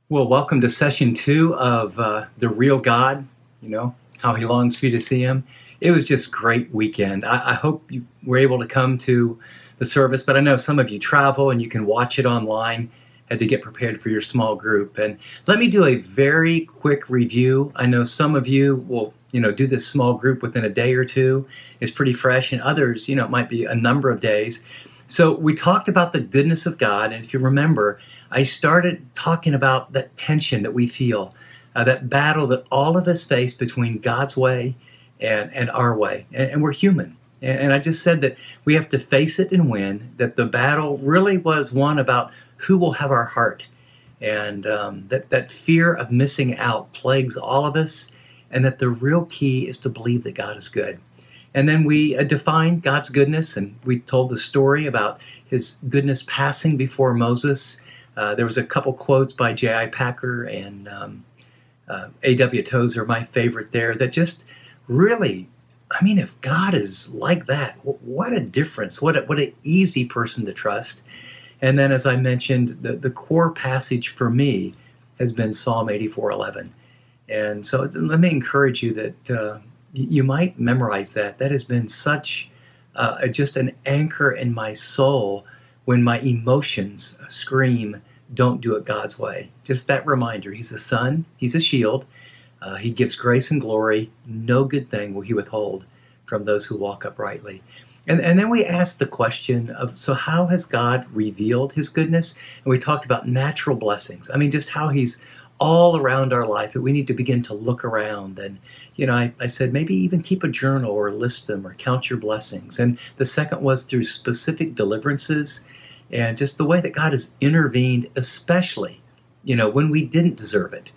Well, welcome to session two of The Real God, how he longs for you to see him. It was just great weekend. I hope you were able to come to the service, but I know some of you travel and you can watch it online. Had to get prepared for your small group. And let me do a very quick review. I know some of you will, do this small group within a day or two. It's pretty fresh, and others, it might be a number of days. So we talked about the goodness of God, and if you remember, I started talking about that tension that we feel, that battle that all of us face between God's way and our way. And we're human. And I just said that we have to face it and win, that the battle really was one about who will have our heart. And that fear of missing out plagues all of us, and that the real key is to believe that God is good. And then we defined God's goodness, and we told the story about his goodness passing before Moses. There was a couple quotes by J.I. Packer and A.W. Tozer, my favorite there, that just really, if God is like that, what a difference, what an easy person to trust. And then, as I mentioned, the core passage for me has been Psalm 84:11. And so let me encourage you that you might memorize that. That has been such just an anchor in my soul when my emotions scream, don't do it God's way. Just that reminder. He's a sun. He's a shield. He gives grace and glory. No good thing will he withhold from those who walk uprightly. And then we asked the question of, so how has God revealed his goodness? And we talked about natural blessings. Just how he's all around our life, that we need to begin to look around. And, I said maybe even keep a journal or list them or count your blessings. And the second was through specific deliverances and just the way that God has intervened, especially, when we didn't deserve it.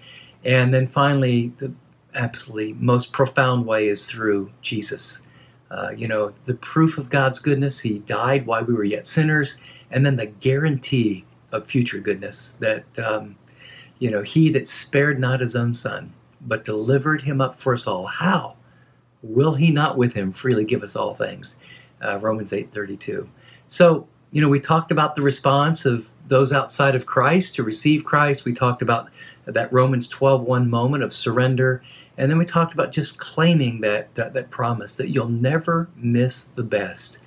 And then finally, the absolutely most profound way is through Jesus. The proof of God's goodness, he died while we were yet sinners, and then the guarantee of future goodness that, he that spared not his own son, but delivered him up for us all. How will he not with him freely give us all things? Romans 8:32. So, we talked about the response of those outside of Christ to receive Christ. We talked about that Romans 12:1 moment of surrender. And then we talked about just claiming that promise that you'll never miss the best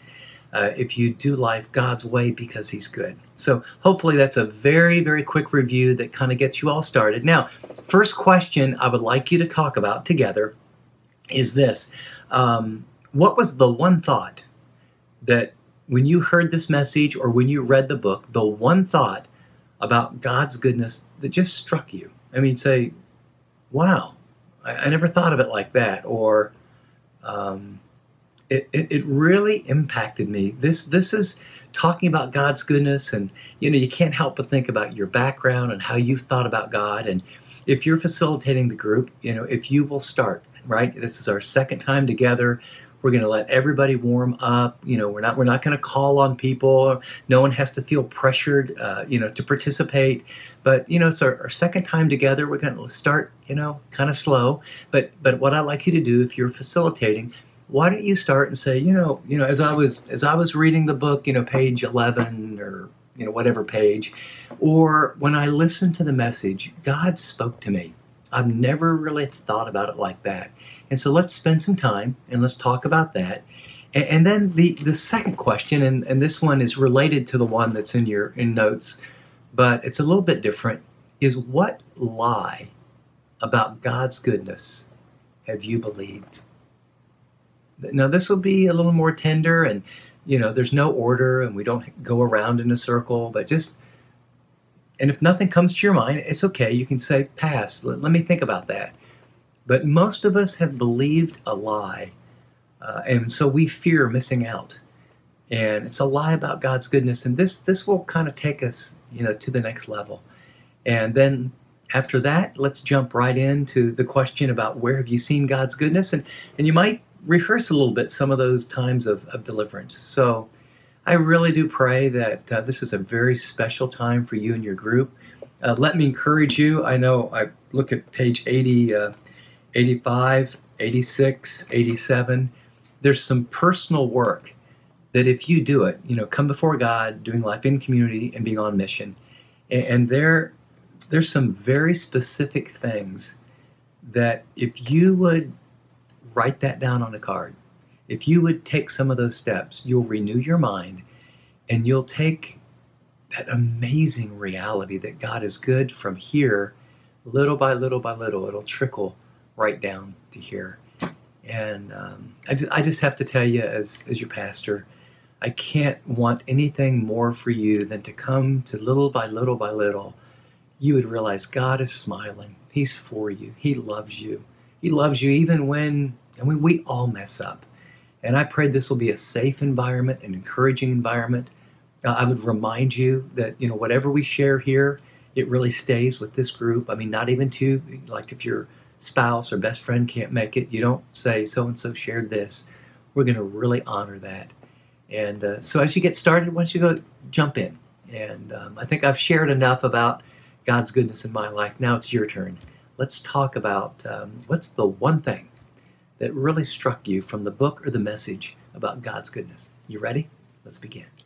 if you do life God's way because he's good. So hopefully that's a very, very quick review that kind of gets you all started. Now, first question I would like you to talk about together is this. What was the one thought that when you heard this message or when you read the book, the one thought about God's goodness that just struck you? Say, wow, I never thought of it like that, or it really impacted me. This is talking about God's goodness, and you can't help but think about your background and how you've thought about God. And if you're facilitating the group, if you will start, right? This is our second time together. We're going to let everybody warm up. We're not going to call on people. No one has to feel pressured, to participate. But it's our second time together. We're going to start, kind of slow. But what I'd like you to do, if you're facilitating, why don't you start and say, as I was reading the book, page 11 or whatever page, or when I listened to the message, God spoke to me. I've never really thought about it like that. And so let's spend some time and let's talk about that. And then the second question, and this one is related to the one that's in notes, but it's a little bit different, is what lie about God's goodness have you believed? Now, this will be a little more tender, and, there's no order, and we don't go around in a circle, but and if nothing comes to your mind, it's okay. You can say, pass, let me think about that. But most of us have believed a lie, and so we fear missing out. And it's a lie about God's goodness, and this will kind of take us, to the next level. And then after that, let's jump right into the question about where have you seen God's goodness, and you might rehearse a little bit some of those times of deliverance. So I really do pray that this is a very special time for you and your group. Let me encourage you. I know I look at page 80. 85, 86, 87, there's some personal work that if you do it, come before God, doing life in community and being on mission. And there there's some very specific things that if you would write that down on a card, if you would take some of those steps, you'll renew your mind and you'll take that amazing reality that God is good from here, little by little by little. It'll trickle right down to here. And I just have to tell you, as your pastor, I can't want anything more for you than to come to little by little by little, you would realize God is smiling. He's for you. He loves you. He loves you even when, we all mess up. And I pray this will be a safe environment, an encouraging environment. I would remind you that, whatever we share here, it really stays with this group. I mean, not even to, like if your spouse or best friend can't make it, you don't say so-and-so shared this. We're going to really honor that. And so as you get started, why don't you go jump in? And I think I've shared enough about God's goodness in my life. Now it's your turn. Let's talk about what's the one thing that really struck you from the book or the message about God's goodness. You ready? Let's begin.